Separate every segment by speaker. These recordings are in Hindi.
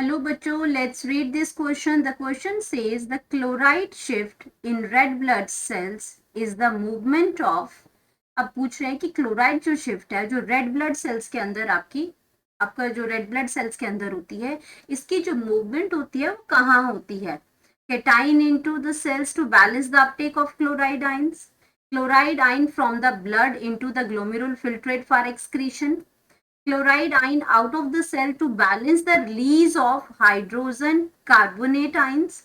Speaker 1: Hello बच्चों, let's read this question. The question says the chloride shift in red blood cells is the movement of. अब पूछ रहे हैं कि क्लोराइड जो शिफ्ट है जो रेड ब्लड सेल्स के अंदर आपका जो रेड ब्लड सेल्स के अंदर होती है, इसकी जो मूवमेंट होती है वो कहाँ होती है. Cation into the cells to balance the uptake of chloride ions. Chloride ion from the blood into the glomerule filtrate for excretion. Chloride ion out of the cell to balance the release of hydrogen carbonate ions,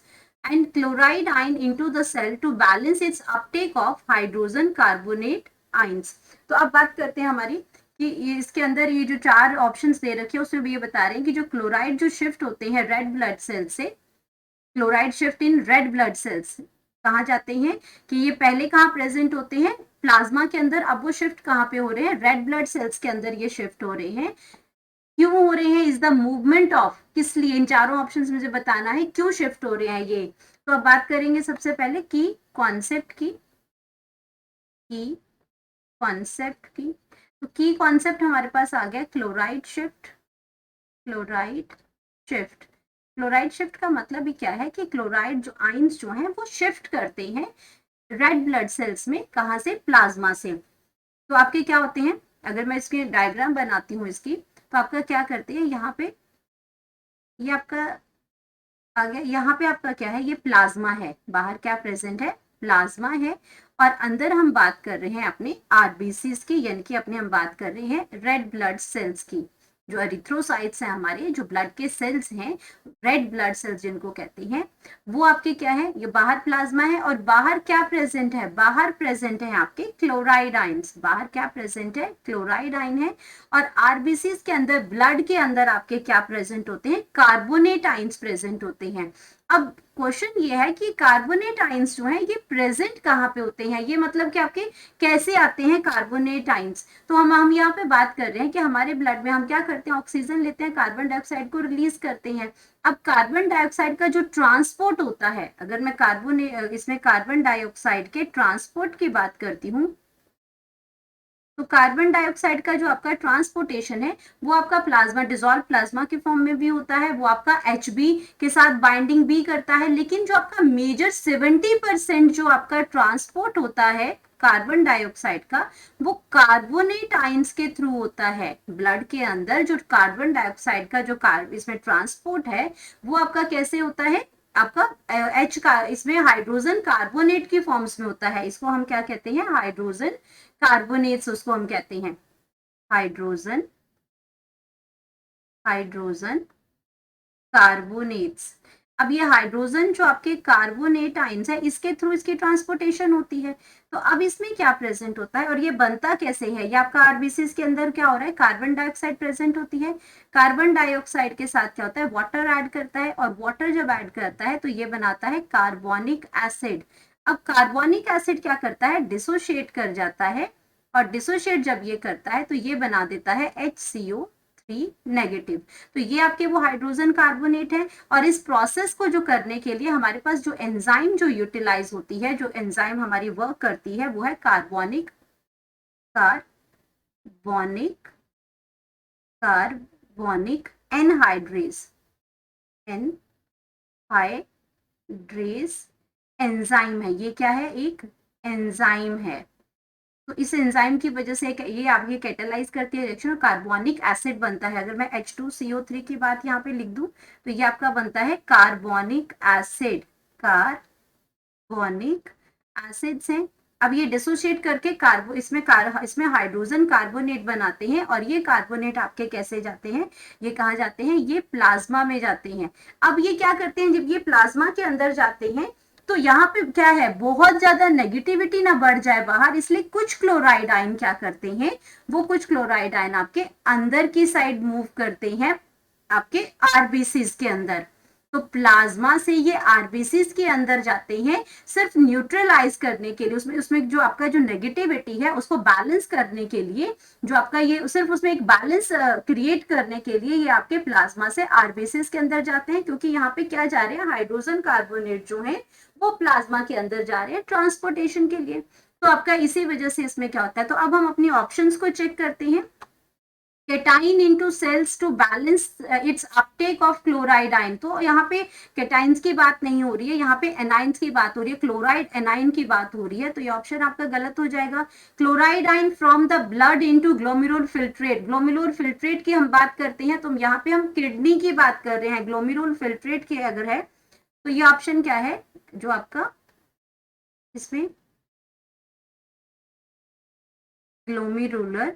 Speaker 1: and chloride ion into the cell to balance its uptake of hydrogen carbonate ions. तो अब बात करते हैं हमारी कि इसके अंदर ये जो चार ऑप्शंस दे रखे हैं उसमें भी ये बता रहे हैं कि जो क्लोराइड जो शिफ्ट होते हैं रेड ब्लड सेल से, chloride shift in red blood cells कहाँ जाते हैं कि ये पहले कहाँ प्रेजेंट होते हैं प्लाज्मा के अंदर. अब वो शिफ्ट कहाँ पे हो रहे हैं, रेड ब्लड सेल्स के अंदर ये शिफ्ट हो रहे हैं. क्यों हो रहे हैं, इज द मूवमेंट ऑफ, किस लिए, इन चारों ऑप्शंस मुझे बताना है क्यों शिफ्ट हो रहे हैं ये. तो अब बात करेंगे सबसे पहले की कॉन्सेप्ट की. तो की कॉन्सेप्ट हमारे पास आ गया chloride shift. Chloride shift chloride shift का मतलब भी क्या है कि क्लोराइड जो आयंस जो हैं वो शिफ्ट करते हैं रेड ब्लड सेल्स में, कहाँ से, प्लाज्मा से. तो आपके क्या होते हैं, अगर मैं इसकी डायग्राम बनाती हूँ इसकी, तो आपका क्या करते हैं, यहाँ पे ये आपका आ गया, यहाँ पे आपका क्या है, ये प्लाज्मा है, बाहर क्या प्रेजेंट है, प्लाज्मा है. और अंदर हम बात कर रहे हैं अपने आरबीसीज की, यानी कि अपने हम बात कर रहे हैं रेड ब्लड सेल्स की. जो एरिथ्रोसाइट्स हैं हमारे, जो ब्लड के सेल्स हैं, रेड ब्लड सेल्स जिनको कहते हैं, वो आपके क्या है, ये बाहर प्लाज्मा है. और बाहर क्या प्रेजेंट है, बाहर प्रेजेंट है आपके क्लोराइड आयंस. बाहर क्या प्रेजेंट है, क्लोराइड आयन है. और आरबीसीज के अंदर, ब्लड के अंदर आपके क्या प्रेजेंट होते हैं, कार्बोनेट आयंस प्रेजेंट होते हैं. अब क्वेश्चन ये है कि कार्बोनेट आयंस जो है ये प्रेजेंट कहाँ पे होते हैं, ये मतलब कि आपके कैसे आते हैं कार्बोनेट आयंस. तो हम यहाँ पे बात कर रहे हैं कि हमारे ब्लड में हम क्या करते हैं, ऑक्सीजन लेते हैं, कार्बन डाइऑक्साइड को रिलीज करते हैं. अब कार्बन डाइऑक्साइड का जो ट्रांसपोर्ट होता है, अगर मैं इसमें कार्बन डाइऑक्साइड के ट्रांसपोर्ट की बात करती हूँ, तो कार्बन डाइऑक्साइड का जो आपका ट्रांसपोर्टेशन है वो आपका प्लाज्मा, डिजोल्व प्लाज्मा के फॉर्म में भी होता है, वो आपका Hb के साथ बाइंडिंग भी करता है. लेकिन जो आपका मेजर 70% जो आपका ट्रांसपोर्ट होता है कार्बन डाइऑक्साइड का, वो कार्बोनेट आयंस के थ्रू होता है. ब्लड के अंदर जो कार्बन डाइऑक्साइड का जो इसमें ट्रांसपोर्ट है वो आपका कैसे होता है, आपका H का, इसमें हाइड्रोजन कार्बोनेट की फॉर्म्स में होता है. इसको हम क्या कहते हैं, हाइड्रोजन कार्बोनेट्स उसको हम कहते हैं, हाइड्रोजन हाइड्रोजन कार्बोनेट्स. अब ये हाइड्रोजन जो आपके कार्बोनेट आयंस है इसके थ्रू इसकी ट्रांसपोर्टेशन होती है. तो अब इसमें क्या प्रेजेंट होता है और ये बनता कैसे है, ये आपका आरबीसीज के अंदर क्या हो रहा है, कार्बन डाइऑक्साइड प्रेजेंट होती है. कार्बन डाइऑक्साइड के साथ क्या होता है, वाटर ऐड करता है, और वाटर जब ऐड करता है तो ये बनाता है कार्बोनिक एसिड. अब कार्बोनिक एसिड क्या करता है, डिसोशिएट कर जाता है, और डिसोशिएट जब ये करता है तो ये बना देता है HCO3 नेगेटिव. तो ये आपके वो हाइड्रोजन कार्बोनेट है. और इस प्रोसेस को जो करने के लिए हमारे पास जो एंजाइम जो यूटिलाइज होती है, जो एंजाइम हमारी वर्क करती है, वो है कार्बोनिक कार्बोनिक एनहाइड्रेज एंजाइम है. ये क्या है, एक एंजाइम है. तो इस एंजाइम की वजह से ये आपके कैटालाइज करती है रिएक्शन और कार्बोनिक एसिड बनता है. अगर मैं H2CO3 की बात यहाँ पे लिख दूं तो ये आपका बनता है कार्बोनिक एसिड. कार्बोनिक एसिड्स हैं. अब ये डिसोशिएट करके इसमें हाइड्रोजन कार्बोनेट बनाते हैं, और ये कार्बोनेट आपके कैसे जाते हैं, ये कहाँ जाते हैं, ये प्लाज्मा में जाते हैं. अब ये क्या करते हैं, जब ये प्लाज्मा के अंदर जाते हैं तो यहाँ पे क्या है, बहुत ज्यादा नेगेटिविटी ना बढ़ जाए बाहर, इसलिए कुछ क्लोराइड आयन क्या करते हैं, वो कुछ क्लोराइड आयन आपके अंदर की साइड मूव करते हैं आपके आरबीसीज के अंदर. तो प्लाज्मा से ये आरबीसीज के अंदर जाते हैं सिर्फ न्यूट्रलाइज करने के लिए, उसमें जो आपका जो नेगेटिविटी है उसको बैलेंस करने के लिए, जो आपका ये सिर्फ उसमें एक बैलेंस क्रिएट करने के लिए ये आपके प्लाज्मा से आरबीसीज के अंदर जाते हैं. क्योंकि यहाँ पे क्या जा रहे हैं, हाइड्रोजन कार्बोनेट जो है वो प्लाज्मा के अंदर जा रहे हैं ट्रांसपोर्टेशन के लिए. तो आपका इसी वजह से इसमें क्या होता है. तो अब हम अपनी ऑप्शंस को चेक करते हैं. Cation into cells to balance its uptake of chloride ion. तो यहाँ पे केटाइंस की बात नहीं हो रही है, यहाँ पे एनाइंस की बात हो रही है, क्लोराइड एनाइन की बात हो रही है, तो ये ऑप्शन आपका गलत हो जाएगा। Chloride ion from the blood into glomerular filtrate, glomerular filtrate की हम बात करते हैं तो यहाँ पे हम किडनी की बात कर रहे हैं, ग्लोमेरुल फिल्ट्रेट की अगर है तो ये ऑप्शन क्या है जो आपका इसमें ग्लोमेरुलर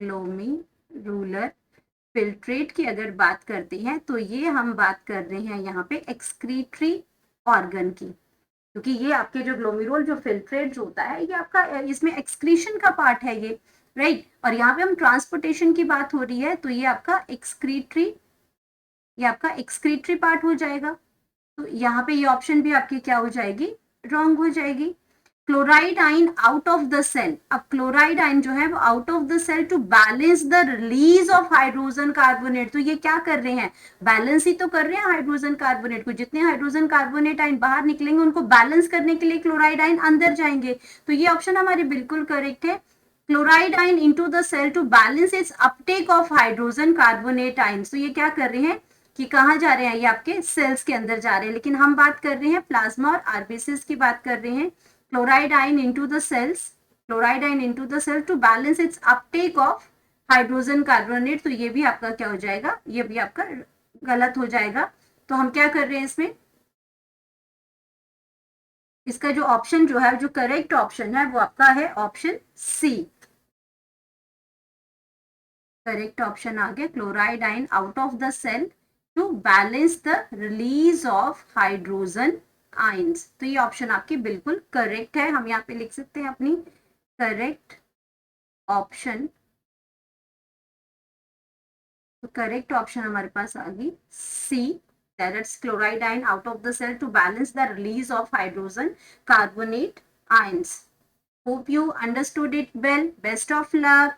Speaker 1: ग्लोमेरुलर फिल्ट्रेट की अगर बात करते हैं तो ये हम बात कर रहे हैं यहाँ पे एक्सक्रीटरी ऑर्गन की, क्योंकि ये आपके जो ग्लोमेरुल जो फिल्ट्रेट जो होता है ये आपका इसमें एक्सक्रीशन का पार्ट है ये, राइट। और यहाँ पे हम ट्रांसपोर्टेशन की बात हो रही है तो ये आपका एक्सक्रीटरी पार्ट हो जाएगा। तो यहाँ पे ये ऑप्शन भी आपकी क्या हो जाएगी, रॉन्ग हो जाएगी। Chloride ion out of the cell, अब क्लोराइड आइन जो है वो out of the cell to balance the release of hydrogen carbonate, तो ये क्या कर रहे हैं, बैलेंस ही तो कर रहे हैं हाइड्रोजन कार्बोनेट को, जितने हाइड्रोजन कार्बोनेट आइन बाहर निकलेंगे उनको बैलेंस करने के लिए क्लोराइड आइन अंदर जाएंगे, तो ये ऑप्शन हमारे बिल्कुल करेक्ट है। Chloride ion into the cell to balance its uptake of hydrogen carbonate ions, तो ये क्या कर रहे हैं कि कहाँ जा रहे हैं, ये आपके सेल्स के अंदर जा रहे हैं, लेकिन हम बात कर रहे हैं प्लाज्मा और आरबीसीज की बात कर रहे हैं। Chloride ion into the cells, chloride ion into the cell to balance its uptake of hydrogen carbonate, तो ये भी आपका क्या हो जाएगा, ये भी आपका गलत हो जाएगा। तो हम क्या कर रहे हैं इसमें, इसका जो ऑप्शन जो है, जो करेक्ट ऑप्शन है वो आपका है ऑप्शन सी, करेक्ट ऑप्शन आ गया, chloride ion out of the cell to balance the release of hydrogen ions, तो ये ऑप्शन आपकी बिल्कुल करेक्ट है। हम यहाँ पे लिख सकते हैं अपनी करेक्ट ऑप्शन, तो करेक्ट ऑप्शन हमारे पास आ गई सी, that's chloride ion out of the cell to balance the release of hydrogen carbonate ions. Hope you understood it well. Best of luck.